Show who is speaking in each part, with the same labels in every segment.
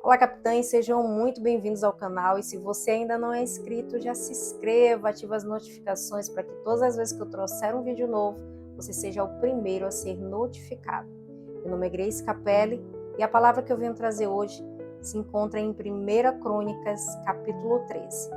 Speaker 1: Olá, capitães, sejam muito bem-vindos ao canal. E se você ainda não é inscrito, já se inscreva, ative as notificações para que todas as vezes que eu trouxer um vídeo novo, você seja o primeiro a ser notificado. Meu nome é Grace Capelli e a palavra que eu venho trazer hoje se encontra em 1 Crônicas, capítulo 13.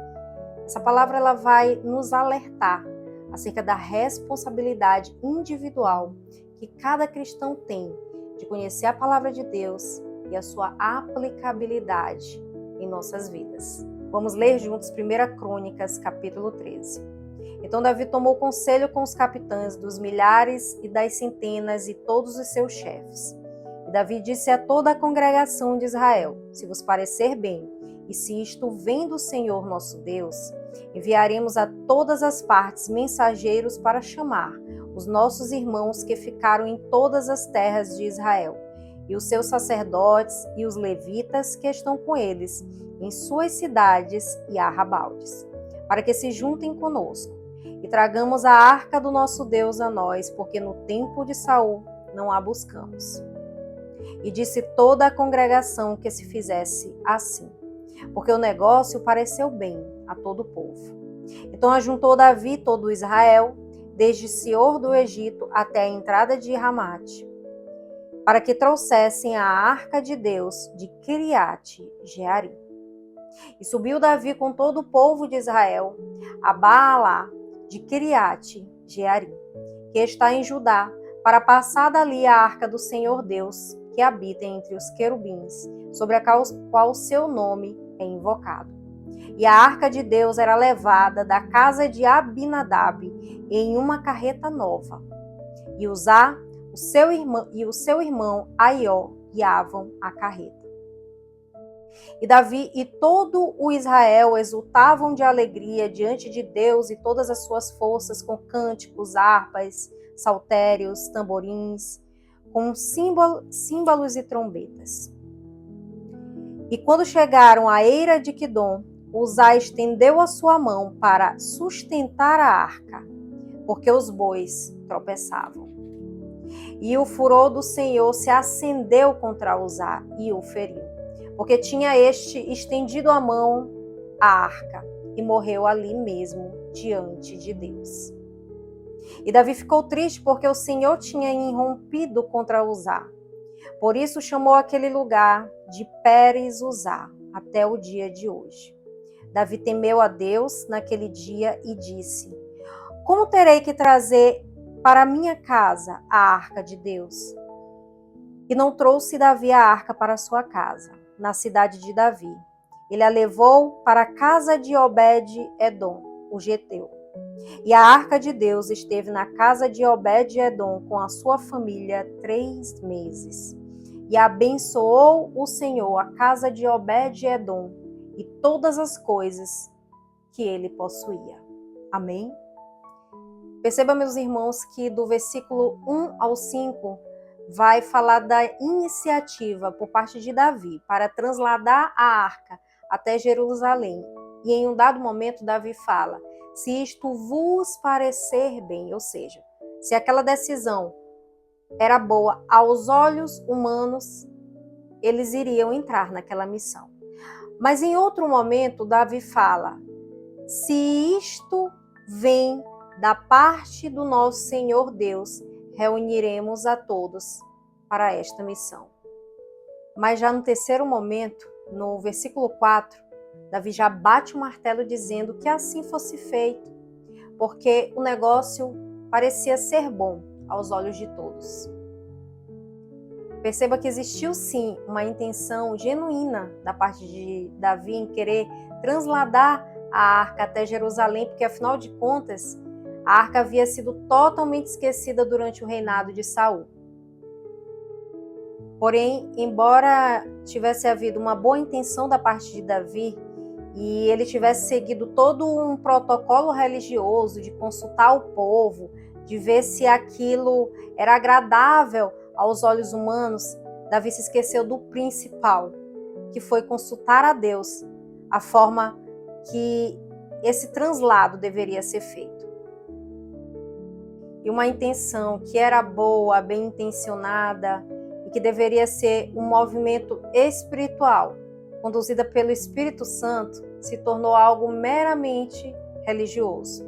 Speaker 1: Essa palavra ela vai nos alertar acerca da responsabilidade individual que cada cristão tem de conhecer a palavra de Deus e a sua aplicabilidade em nossas vidas. Vamos ler juntos 1 Crônicas, capítulo 13. Então Davi tomou conselho com os capitães dos milhares e das centenas e todos os seus chefes. E Davi disse a toda a congregação de Israel: se vos parecer bem, e se isto vem do Senhor nosso Deus, enviaremos a todas as partes mensageiros para chamar os nossos irmãos que ficaram em todas as terras de Israel, e os seus sacerdotes e os levitas que estão com eles, em suas cidades e arrabaldes, para que se juntem conosco, e tragamos a arca do nosso Deus a nós, porque no tempo de Saul não a buscamos. E disse toda a congregação que se fizesse assim, porque o negócio pareceu bem a todo o povo. Então ajuntou Davi todo Israel, desde Sior do Egito até a entrada de Ramate, para que trouxessem a arca de Deus de Kiriate Jearim. E subiu Davi com todo o povo de Israel a Baalá de Kiriate Jearim, que está em Judá, para passar dali a arca do Senhor Deus, que habita entre os querubins, sobre a qual seu nome é invocado. E a arca de Deus era levada da casa de Abinadab em uma carreta nova, e Uzá o seu irmão Aió guiavam a carreta. E Davi e todo o Israel exultavam de alegria diante de Deus e todas as suas forças, com cânticos, harpas, saltérios, tamborins, com símbolos e trombetas. E quando chegaram à eira de Quidom, Uzá estendeu a sua mão para sustentar a arca, porque os bois tropeçavam. E o furor do Senhor se acendeu contra Uzá e o feriu, porque tinha este estendido a mão à arca e morreu ali mesmo diante de Deus. E Davi ficou triste porque o Senhor tinha irrompido contra Uzá. Por isso chamou aquele lugar de Pérez Uzá até o dia de hoje. Davi temeu a Deus naquele dia e disse: como terei que trazer para minha casa a arca de Deus? E não trouxe Davi a arca para sua casa, na cidade de Davi. Ele a levou para a casa de Obed-edom, o geteu. E a arca de Deus esteve na casa de Obed-edom com a sua família 3 meses. E abençoou o Senhor a casa de Obed-edom e todas as coisas que ele possuía. Amém? Perceba, meus irmãos, que do versículo 1 ao 5 vai falar da iniciativa por parte de Davi para trasladar a arca até Jerusalém. E em um dado momento Davi fala: se isto vos parecer bem, ou seja, se aquela decisão era boa aos olhos humanos, eles iriam entrar naquela missão. Mas em outro momento Davi fala: se isto vem da parte do nosso Senhor Deus, reuniremos a todos para esta missão. Mas já no terceiro momento, no versículo 4, Davi já bate o martelo dizendo que assim fosse feito, porque o negócio parecia ser bom aos olhos de todos. Perceba que existiu sim uma intenção genuína da parte de Davi em querer trasladar a arca até Jerusalém, porque afinal de contas, a arca havia sido totalmente esquecida durante o reinado de Saul. Porém, embora tivesse havido uma boa intenção da parte de Davi e ele tivesse seguido todo um protocolo religioso de consultar o povo, de ver se aquilo era agradável aos olhos humanos, Davi se esqueceu do principal, que foi consultar a Deus a forma que esse translado deveria ser feito. E uma intenção que era boa, bem intencionada e que deveria ser um movimento espiritual, conduzida pelo Espírito Santo, se tornou algo meramente religioso.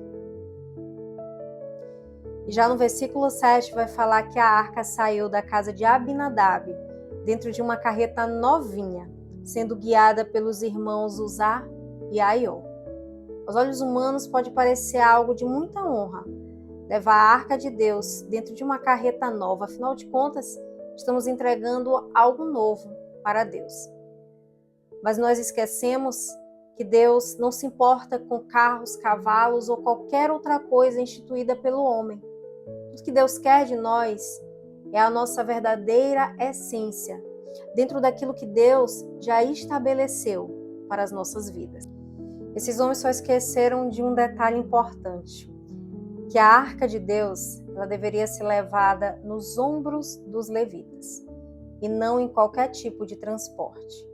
Speaker 1: E já no versículo 7 vai falar que a arca saiu da casa de Abinadab, dentro de uma carreta novinha, sendo guiada pelos irmãos Uzá e Aiô. Aos olhos humanos pode parecer algo de muita honra, levar a arca de Deus dentro de uma carreta nova. Afinal de contas, estamos entregando algo novo para Deus. Mas nós esquecemos que Deus não se importa com carros, cavalos ou qualquer outra coisa instituída pelo homem. Tudo que Deus quer de nós é a nossa verdadeira essência, dentro daquilo que Deus já estabeleceu para as nossas vidas. Esses homens só esqueceram de um detalhe importante, que a arca de Deus ela deveria ser levada nos ombros dos levitas e não em qualquer tipo de transporte.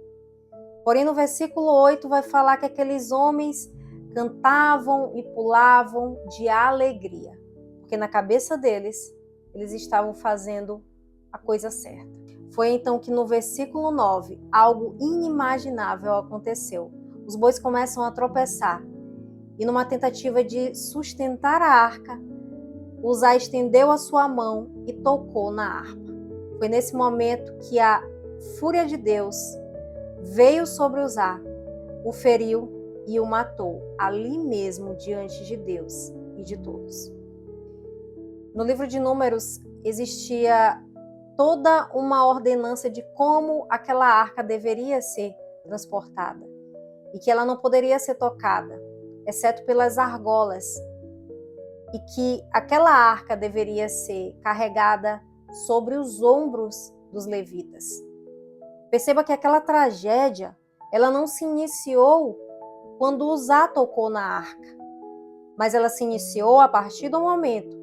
Speaker 1: Porém, no versículo 8 vai falar que aqueles homens cantavam e pulavam de alegria, porque na cabeça deles, eles estavam fazendo a coisa certa. Foi então que no versículo 9, algo inimaginável aconteceu. Os bois começam a tropeçar e numa tentativa de sustentar a arca, Uzá estendeu a sua mão e tocou na harpa. Foi nesse momento que a fúria de Deus veio sobre Uzá, o feriu e o matou, ali mesmo diante de Deus e de todos. No livro de Números existia toda uma ordenança de como aquela arca deveria ser transportada e que ela não poderia ser tocada, exceto pelas argolas, e que aquela arca deveria ser carregada sobre os ombros dos levitas. Perceba que aquela tragédia, ela não se iniciou quando Uzá tocou na arca, mas ela se iniciou a partir do momento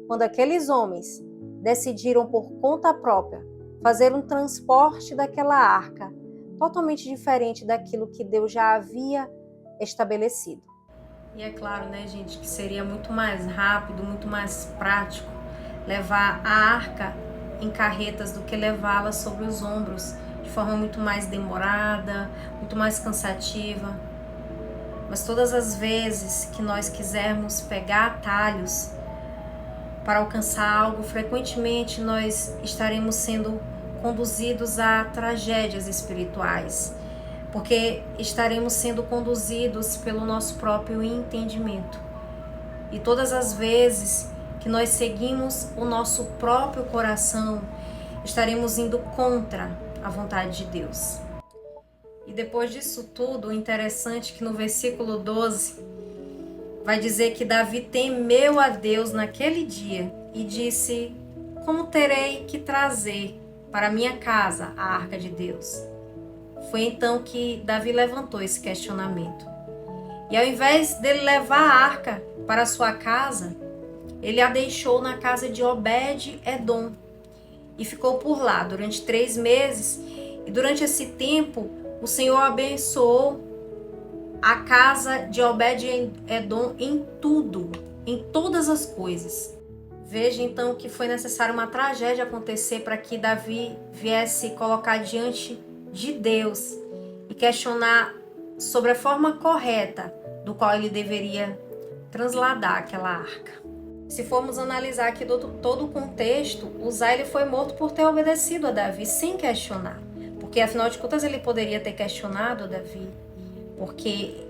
Speaker 1: quando aqueles homens decidiram por conta própria fazer um transporte daquela arca totalmente diferente daquilo que Deus já havia estabelecido. E é claro, né, gente, que seria muito mais rápido, muito mais prático levar a arca em carretas do que levá-la sobre os ombros, de forma muito mais demorada, muito mais cansativa. Mas todas as vezes que nós quisermos pegar atalhos para alcançar algo, frequentemente nós estaremos sendo conduzidos a tragédias espirituais, porque estaremos sendo conduzidos pelo nosso próprio entendimento. E todas as vezes que nós seguimos o nosso próprio coração, estaremos indo contra a vontade de Deus. E depois disso tudo, o interessante é que no versículo 12, vai dizer que Davi temeu a Deus naquele dia e disse: como terei que trazer para minha casa a arca de Deus? Foi então que Davi levantou esse questionamento. E ao invés dele levar a arca para sua casa, ele a deixou na casa de Obed-Edom e ficou por lá durante 3 meses. E durante esse tempo, o Senhor abençoou a casa de Obed-Edom em tudo, em todas as coisas. Veja então que foi necessário uma tragédia acontecer para que Davi viesse colocar diante de Deus e questionar sobre a forma correta do qual ele deveria transladar aquela arca. Se formos analisar aqui todo o contexto, Uzá ele foi morto por ter obedecido a Davi sem questionar, porque afinal de contas ele poderia ter questionado a Davi, porque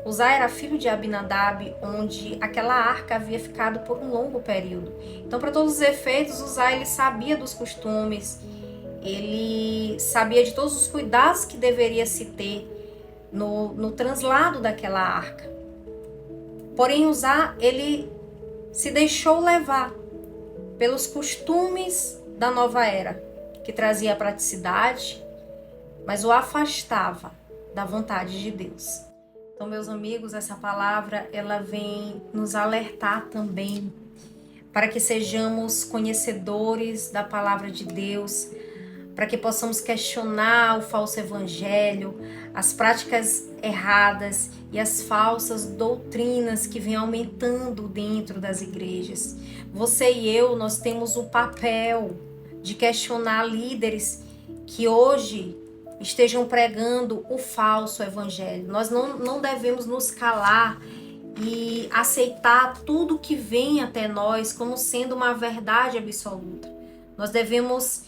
Speaker 1: Uzá era filho de Abinadab, onde aquela arca havia ficado por um longo período. Então, para todos os efeitos, Uzá ele sabia dos costumes, ele sabia de todos os cuidados que deveria se ter no translado daquela arca. Porém, Uzá ele se deixou levar pelos costumes da nova era, que trazia praticidade, mas o afastava da vontade de Deus. Então, meus amigos, essa palavra ela vem nos alertar também para que sejamos conhecedores da palavra de Deus, para que possamos questionar o falso evangelho, as práticas erradas e as falsas doutrinas que vêm aumentando dentro das igrejas. Você e eu, nós temos o papel de questionar líderes que hoje estejam pregando o falso evangelho. Nós não devemos nos calar e aceitar tudo que vem até nós como sendo uma verdade absoluta. Nós devemos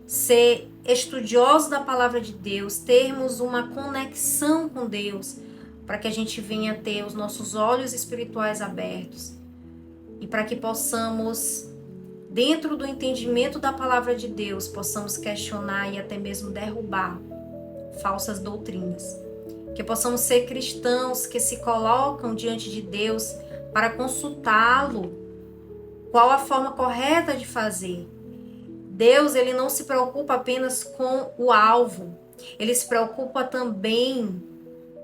Speaker 1: ser estudiosos da palavra de Deus, termos uma conexão com Deus, para que a gente venha ter os nossos olhos espirituais abertos e para que possamos, dentro do entendimento da palavra de Deus, possamos questionar e até mesmo derrubar falsas doutrinas. Que possamos ser cristãos que se colocam diante de Deus para consultá-lo. Qual a forma correta de fazer? Deus, ele não se preocupa apenas com o alvo. Ele se preocupa também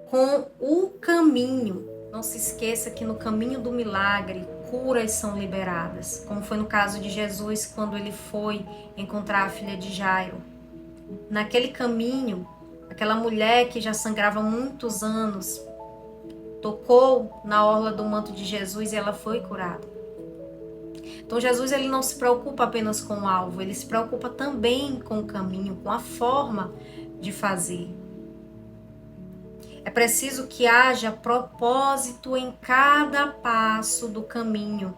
Speaker 1: com o caminho. Não se esqueça que no caminho do milagre, curas são liberadas. Como foi no caso de Jesus, quando ele foi encontrar a filha de Jairo. Naquele caminho, aquela mulher que já sangrava há muitos anos, tocou na orla do manto de Jesus e ela foi curada. Então Jesus, ele não se preocupa apenas com o alvo, ele se preocupa também com o caminho, com a forma de fazer. É preciso que haja propósito em cada passo do caminho.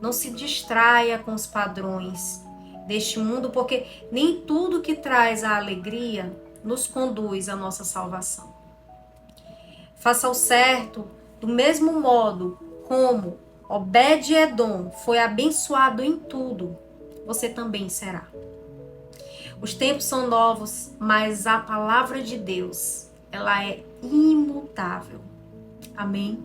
Speaker 1: Não se distraia com os padrões deste mundo, porque nem tudo que traz a alegria nos conduz à nossa salvação. Faça o certo do mesmo modo como Obed-Edom foi abençoado em tudo, você também será. Os tempos são novos, mas a palavra de Deus, ela é imutável. Amém?